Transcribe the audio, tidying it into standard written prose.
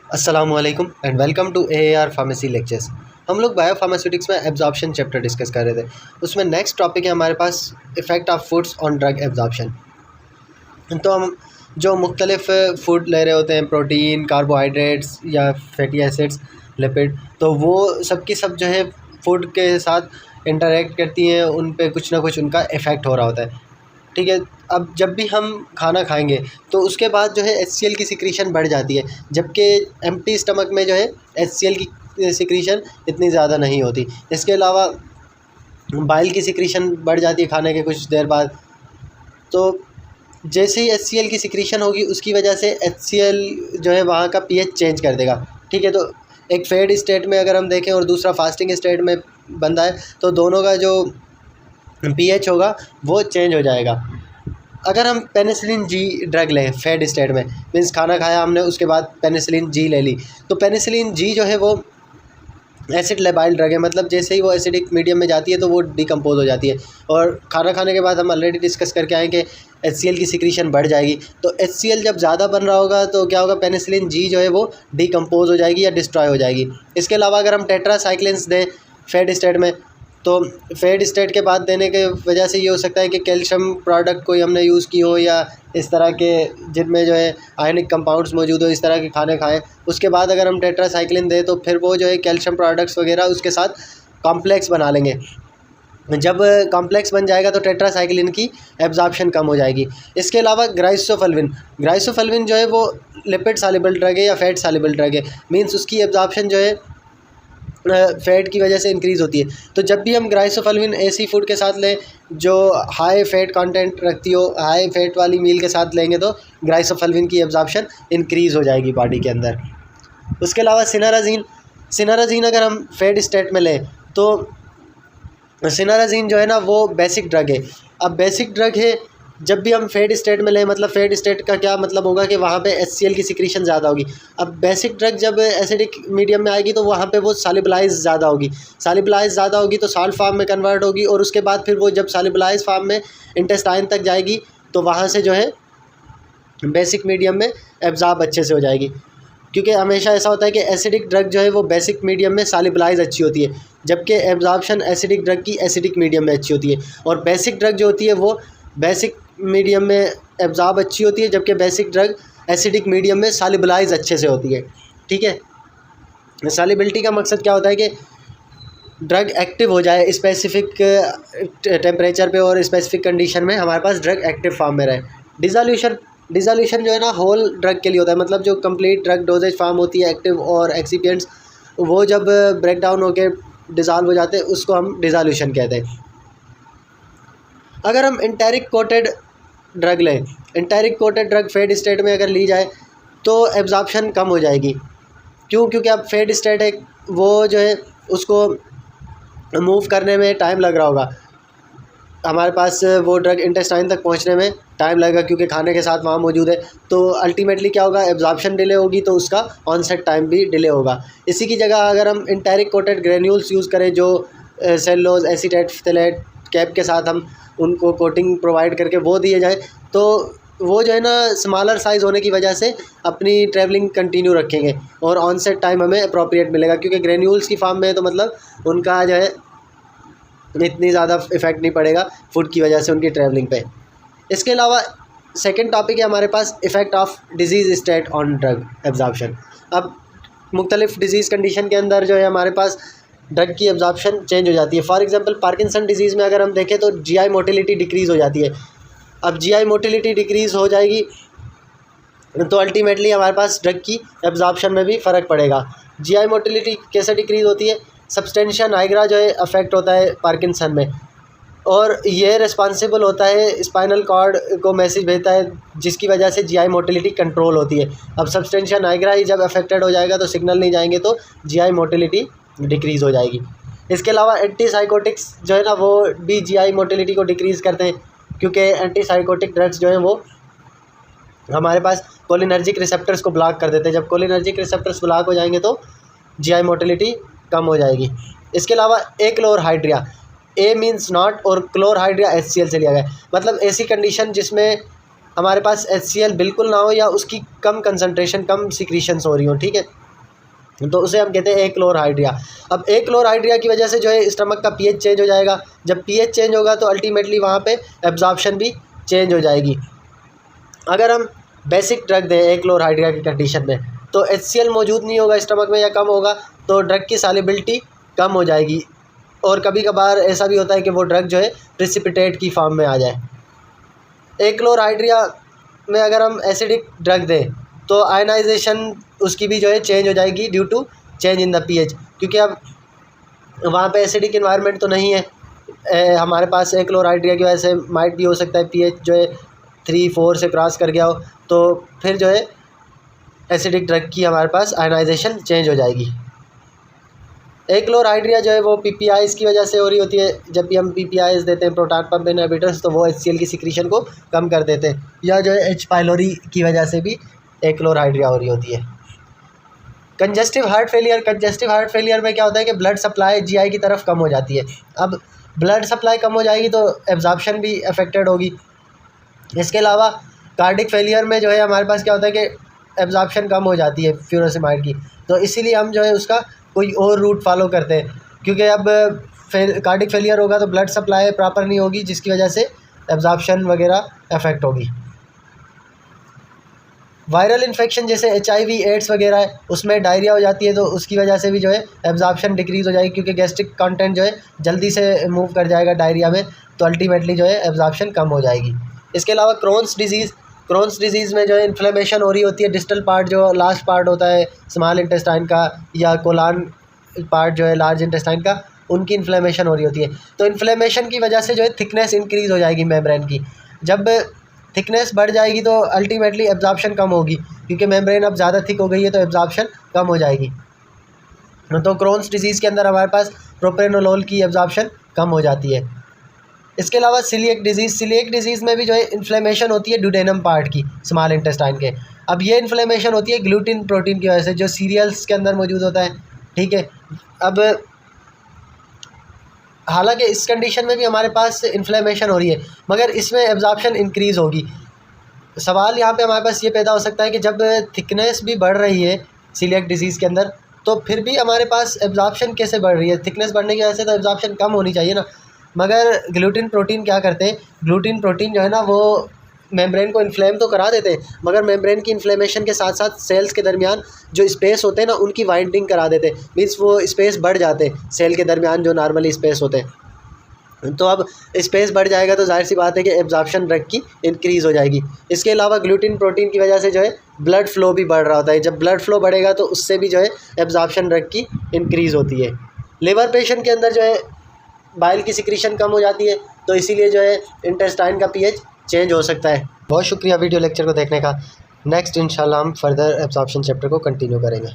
अस्सलामुअलैकुम and welcome to AAR pharmacy lectures. हम लोग बायोफार्मास्यूटिक्स में एब्जॉर्प्शन चैप्टर डिस्कस कर रहे थे। उसमें नेक्स्ट टॉपिक है हमारे पास effect of foods on drug absorption. तो हम जो मुख्तलिफ फूड ले रहे होते हैं, प्रोटीन, कार्बोहाइड्रेट्स या फैटी एसिड्स, लिपिड, तो वो सब की सब जो है फूड के साथ इंटरेक्ट करती हैं, उन पे कुछ ना कुछ उनका इफ़ेक्ट हो रहा होता है। ठीक है। अब जब भी हम खाना खाएंगे तो उसके बाद जो है HCl की सिक्रीशन बढ़ जाती है, जबकि एम्प्टी स्टमक में जो है HCl की सिक्रीशन इतनी ज़्यादा नहीं होती। इसके अलावा बाइल की सिक्रीशन बढ़ जाती है खाने के कुछ देर बाद। तो जैसे ही HCl की सिक्रीशन होगी उसकी वजह से HCl जो है वहाँ का pH चेंज कर देगा। ठीक है। तो एक फेड स्टेट में अगर हम देखें और दूसरा फास्टिंग स्टेट में बंदा है तो दोनों का जो pH होगा वो चेंज हो जाएगा। अगर हम पेनिसिलिन जी ड्रग लें फेड स्टेट में, मीन्स खाना खाया हमने उसके बाद पेनिसिलिन जी ले ली, तो पेनिसिलिन जी जो है वो एसिड लेबाइल ड्रग है। मतलब जैसे ही वो एसिडिक मीडियम में जाती है तो वो डिकम्पोज हो जाती है। और खाना खाने के बाद हम ऑलरेडी डिस्कस करके आए कि HCl की सिक्रीशन बढ़ जाएगी। तो HCl जब ज़्यादा बन रहा होगा तो क्या होगा, पेनिसिलिन जी जो है वो डिकम्पोज हो जाएगी या डिस्ट्रॉय हो जाएगी। इसके अलावा अगर हम टेट्रासाइक्लिन्स दें फेड स्टेट में, तो फेड स्टेट के बाद देने के वजह से ये हो सकता है कि कैल्शियम प्रोडक्ट कोई हमने यूज़ की हो या इस तरह के जिनमें जो है आयनिक कंपाउंड्स मौजूद हो, इस तरह के खाने खाएं। उसके बाद अगर हम टेट्रासाइक्लिन दें तो फिर वो जो है कैल्शियम प्रोडक्ट्स वगैरह उसके साथ कॉम्प्लेक्स बना लेंगे। जब कॉम्प्लेक्स बन जाएगा तो टेट्रासाइक्लिन की एब्जॉर्प्शन कम हो जाएगी। इसके अलावा ग्राइसोफल्विन जो है वो लिपिड सॉल्युबल ड्रग है या फैट सॉल्युबल ड्रग है, मीन्स उसकी एब्जॉर्प्शन जो है फैट की वजह से इंक्रीज़ होती है। तो जब भी हम ग्राइसोफल्विन ऐसी फूड के साथ लें जो हाई फैट कंटेंट रखती हो, हाई फैट वाली मील के साथ लेंगे तो ग्राइसोफल्विन की एब्जॉर्प्शन इंक्रीज़ हो जाएगी बॉडी के अंदर। उसके अलावा सिनाराजीन अगर हम फैट स्टेट में लें तो सिनाराजीन जो है ना वो बेसिक ड्रग है। अब बेसिक ड्रग है, जब भी हम फेड स्टेट में लें, मतलब फेड स्टेट का क्या मतलब होगा कि वहाँ पे HCl की सिक्रीशन ज़्यादा होगी। अब बेसिक ड्रग जब एसिडिक मीडियम में आएगी तो वहाँ पे वो सॉल्युबलाइज ज़्यादा होगी तो साल्ट फार्म में कन्वर्ट होगी, और उसके बाद फिर वो जब सॉल्युबलाइज फार्म में इंटेस्टाइन तक जाएगी तो वहाँ से जो है बेसिक मीडियम में एब्जॉर्ब अच्छे से हो जाएगी। क्योंकि हमेशा ऐसा होता है कि एसिडिक ड्रग जो है वो बेसिक मीडियम में सॉल्युबलाइज अच्छी होती है, जबकि एब्जॉर्प्शन एसिडिक ड्रग की एसिडिक मीडियम में अच्छी होती है। और बेसिक ड्रग जो होती है वो बेसिक मीडियम में एब्जॉर्ब अच्छी होती है, जबकि बेसिक ड्रग एसिडिक मीडियम में सॉल्युबलाइज अच्छे से होती है। ठीक है। सॉल्युबिलिटी का मकसद क्या होता है कि ड्रग एक्टिव हो जाए स्पेसिफिक टेम्परेचर पे और स्पेसिफिक कंडीशन में हमारे पास ड्रग एक्टिव फॉर्म में रहे। डिसोल्यूशन जो है ना होल ड्रग के लिए होता है, मतलब जो कंप्लीट ड्रग डोजेज फॉर्म होती है एक्टिव और एक्सिपिएंट्स, वो जब ब्रेक डाउन होकर डिज़ोल्व हो जाते हैं उसको हम डिसोल्यूशन कहते हैं। अगर हम एंटेरिक कोटेड ड्रग लें, enteric coated drug fed state में अगर ली जाए तो एब्जॉर्प्शन कम हो जाएगी। क्यों? क्योंकि अब फेड स्टेट है, वो जो है उसको मूव करने में टाइम लग रहा होगा, हमारे पास वो ड्रग इंटेस्टाइन तक पहुंचने में टाइम लगेगा क्योंकि खाने के साथ वहाँ मौजूद है। तो अल्टीमेटली क्या होगा, एब्जॉर्प्शन डिले होगी तो उसका ऑनसेट टाइम भी डिले होगा। इसी की जगह अगर हम एंटेरिक कोटेड ग्रेन्यूल्स यूज़ करें जो सेलुलोज एसीटेट फ्थलेट कैप के साथ हम उनको कोटिंग प्रोवाइड करके वो दिए जाए, तो वो जो है ना स्मॉलर साइज़ होने की वजह से अपनी ट्रैवलिंग कंटिन्यू रखेंगे और ऑनसेट टाइम हमें अप्रोप्रिएट मिलेगा, क्योंकि ग्रेन्यूल्स की फॉर्म में तो मतलब उनका जो है इतनी ज़्यादा इफ़ेक्ट नहीं पड़ेगा फूड की वजह से उनकी ट्रैवलिंग पे। इसके अलावा सेकंड टॉपिक है हमारे पास effect of disease state on drug absorption. अब मुख्तलिफ डिजीज़ कंडीशन के अंदर जो है हमारे पास ड्रग की एब्जॉर्प्शन चेंज हो जाती है। फॉर एग्जांपल पार्किंसन डिजीज़ में अगर हम देखें तो GI मोटिलिटी डिक्रीज़ हो जाती है। अब GI मोटिलिटी डिक्रीज़ हो जाएगी तो अल्टीमेटली हमारे पास ड्रग की एब्जॉर्प्शन में भी फ़र्क पड़ेगा। GI मोटिलिटी कैसे डिक्रीज़ होती है, सब्सटेंशिया नाइग्रा जो है अफेक्ट होता है पार्किंसन में, और ये रिस्पॉन्सिबल होता है स्पाइनल कॉर्ड को मैसेज भेजता है जिसकी वजह से GI मोटिलिटी कंट्रोल होती है। अब सब्सटेंशिया नाइग्रा ही जब अफेक्टेड हो जाएगा तो सिग्नल नहीं जाएंगे तो GI मोटिलिटी डिक्रीज़ हो जाएगी। इसके अलावा एंटीसाइकोटिक्स जो है ना वो भी GI मोटिलिटी को डिक्रीज़ करते हैं, क्योंकि एंटीसाइकोटिक ड्रग्स जो हैं वो हमारे पास कोलिनर्जिक रिसेप्टर्स को ब्लॉक कर देते हैं। जब कोलिनर्जिक रिसेप्टर्स ब्लॉक हो जाएंगे तो GI मोटिलिटी कम हो जाएगी। इसके अलावा ए मीन्स नॉट और क्लोरहाइड्रिया HCl से लिया गया, मतलब ऐसी कंडीशन जिसमें हमारे पास HCl बिल्कुल ना हो या उसकी कम कंसनट्रेशन, कम सिक्रीशंस हो रही हो, ठीक है, तो उसे हम कहते हैं एक्लोरहाइड्रिया। अब एक्लोरहाइड्रिया की वजह से जो है स्टमक का पीएच चेंज हो जाएगा। जब पीएच चेंज होगा तो अल्टीमेटली वहाँ पे एब्जॉर्प्शन भी चेंज हो जाएगी। अगर हम बेसिक ड्रग दें एक्लोरहाइड्रिया की कंडीशन में तो HCl मौजूद नहीं होगा स्टमक में या कम होगा, तो ड्रग की सॉल्युबिलिटी कम हो जाएगी और कभी कभार ऐसा भी होता है कि वो ड्रग जो है प्रेसिपिटेट की फॉर्म में आ जाए। एक्लोरहाइड्रिया में अगर हम एसिडिक ड्रग दें तो आयनाइजेशन उसकी भी जो है चेंज हो जाएगी due to change in the pH, क्योंकि अब वहाँ पे एसिडिक इन्वायरमेंट तो नहीं है। हमारे पास एक्लोरहाइड्रिया की वजह से माइट भी हो सकता है पीएच जो है 3-4 से क्रॉस कर गया हो, तो फिर जो है एसिडिक ड्रग की हमारे पास आयनाइजेशन चेंज हो जाएगी। एक्लोरहाइड्रिया जो है वो PPIs की वजह से हो रही होती है। जब भी हम PPIs देते हैं, प्रोटॉन पंप इनहिबिटर्स, तो वो HCl की सिक्रीशन को कम कर देते हैं, या जो है H. पाइलोरी की वजह से भी एक्लोरहाइड्रिया हो रही होती है। कंजेस्टिव हार्ट फेलियर में क्या होता है कि ब्लड सप्लाई GI की तरफ कम हो जाती है। अब ब्लड सप्लाई कम हो जाएगी तो एब्जॉर्प्शन भी अफेक्टेड होगी। इसके अलावा कार्डिक फेलियर में जो है हमारे पास क्या होता है कि एब्जॉर्प्शन कम हो जाती है फ्यूरोसेमाइड की, तो इसीलिए हम जो है उसका कोई और रूट फॉलो करते हैं, क्योंकि अब कार्डिक फेलियर होगा तो ब्लड सप्लाई प्रॉपर नहीं होगी, जिसकी वजह से एब्जॉर्प्शन वगैरह अफेक्ट होगी। वायरल इन्फेक्शन जैसे HIV एड्स वगैरह है, उसमें डायरिया हो जाती है, तो उसकी वजह से भी जो है एब्जॉर्प्शन डिक्रीज़ हो जाएगी, क्योंकि गैस्ट्रिक कंटेंट जो है जल्दी से मूव कर जाएगा डायरिया में, तो अल्टीमेटली जो है एब्जॉर्प्शन कम हो जाएगी। इसके अलावा क्रोन्स डिजीज़ में जो है इन्फ्लेमेशन हो रही होती है। डिस्टल पार्ट जो लास्ट पार्ट होता है स्मॉल इंटेस्टाइन का, या कोलान पार्ट जो है लार्ज इंटेस्टाइन का, उनकी इन्फ्लेमेशन हो रही होती है। तो इन्फ्लेमेशन की वजह से जो है थिकनेस इंक्रीज़ हो जाएगी मेम्ब्रेन की। जब थिकनेस बढ़ जाएगी तो अल्टीमेटली एब्जॉर्प्शन कम होगी, क्योंकि मेम्ब्रेन अब ज़्यादा थिक हो गई है, तो एब्जॉर्प्शन कम हो जाएगी। तो क्रोन्स डिजीज़ के अंदर हमारे पास प्रोप्रेनोलोल की एब्जॉर्प्शन कम हो जाती है। इसके अलावा सीलिएक डिजीज़ में भी जो है इन्फ्लेमेशन होती है ड्यूडेनम पार्ट की, स्मॉल इंटेस्टाइन के। अब ये इन्फ्लेमेशन होती है ग्लूटिन प्रोटीन की वजह से, जो सीरियल्स के अंदर मौजूद होता है, ठीक है। अब हालांकि इस कंडीशन में भी हमारे पास इन्फ्लेमेशन हो रही है, मगर इसमें एब्जॉर्प्शन इंक्रीज़ होगी। सवाल यहाँ पे हमारे पास ये पैदा हो सकता है कि जब थिकनेस भी बढ़ रही है सीलिएक डिजीज़ के अंदर, तो फिर भी हमारे पास एब्जॉर्प्शन कैसे बढ़ रही है? थिकनेस बढ़ने की वजह से तो एब्जॉर्प्शन कम होनी चाहिए ना। मगर ग्लूटिन प्रोटीन क्या करते हैं, ग्लूटिन प्रोटीन जो है ना वो मेम्ब्रेन को इन्फ्लेम तो करा देते हैं, मगर मेम्ब्रेन की इन्फ्लेमेशन के साथ साथ सेल्स के दरमियान जो स्पेस होते हैं ना उनकी वाइंडिंग करा देते हैं। मीन्स वो स्पेस बढ़ जाते हैं सेल के दरमियान जो नॉर्मली स्पेस होते हैं। तो अब स्पेस बढ़ जाएगा तो जाहिर सी बात है कि एब्जॉर्प्शन ड्रग की इंक्रीज़ हो जाएगी। इसके अलावा ग्लूटिन प्रोटीन की वजह से जो है ब्लड फ्लो भी बढ़ रहा होता है। जब ब्लड फ्लो बढ़ेगा तो उससे भी जो है एब्जॉर्प्शन ड्रग की इंक्रीज़ होती है। लिवर पेशेंट के अंदर जो है बाइल की सिक्रीशन कम हो जाती है, तो इसीलिए जो है इंटेस्टाइन का पीएच चेंज हो सकता है। बहुत शुक्रिया वीडियो लेक्चर को देखने का। नेक्स्ट इंशाल्लाह हम फर्दर एब्जॉर्प्शन चैप्टर को कंटिन्यू करेंगे।